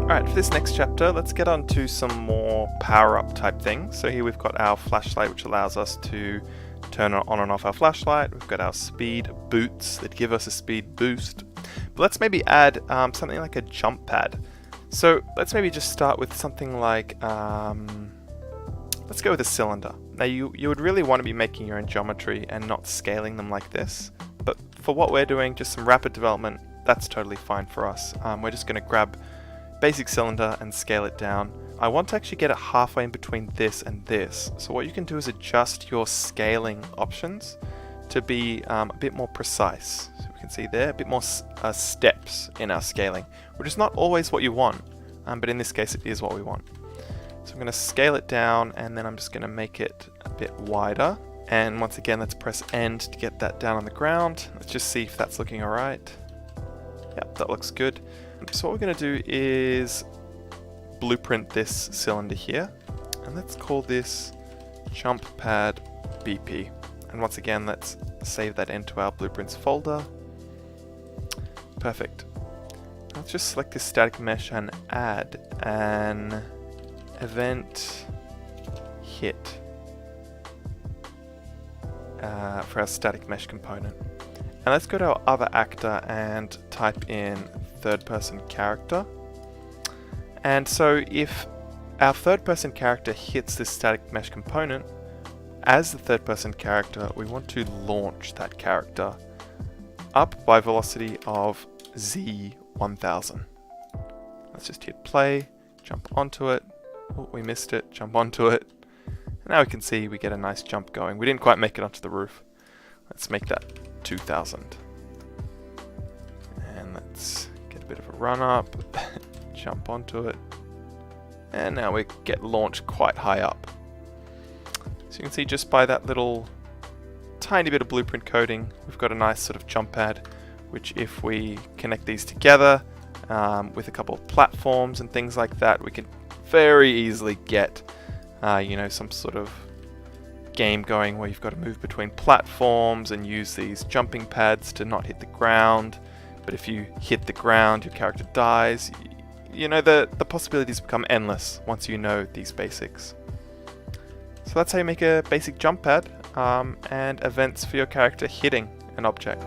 Alright, for this next chapter, let's get on to some more power-up type things. So here we've got our flashlight, which allows us to turn on and off our flashlight. We've got our speed boots that give us a speed boost. But let's maybe add something like a jump pad. So let's maybe just start with something like, let's go with a cylinder. Now you would really want to be making your own geometry and not scaling them like this. But for what we're doing, just some rapid development, that's totally fine for us. We're just going to grab basic cylinder and scale it down. I want to actually get it halfway in between this and this. So what you can do is adjust your scaling options to be a bit more precise. So we can see there a bit more steps in our scaling, which is not always what you want, but in this case it is what we want. So I'm going to scale it down, and then I'm just going to make it a bit wider. And once again, let's press end to get that down on the ground. Let's just see if that's looking alright. Yep, that looks good. So what we're going to do is blueprint this cylinder here, and let's call this jump pad BP. And once again, let's save that into our blueprints folder. Perfect. Let's just select this static mesh and add an event hit for our static mesh component. And let's go to our other actor and type in third person character. And so if our third person character hits this static mesh component, as the third person character, we want to launch that character up by velocity of z1000. Let's just hit play, jump onto it. Oh, we missed it, jump onto it. And now we can see we get a nice jump going. We didn't quite make it onto the roof. Let's make that 2000. And let's get a bit of a run up, jump onto it. And now we get launched quite high up. So you can see just by that little tiny bit of blueprint coding, we've got a nice sort of jump pad, which if we connect these together with a couple of platforms and things like that, we can very easily get you know, some sort of game going where you've got to move between platforms and use these jumping pads to not hit the ground. But if you hit the ground, your character dies. You know, the possibilities become endless once you know these basics. So that's how you make a basic jump pad and events for your character hitting an object.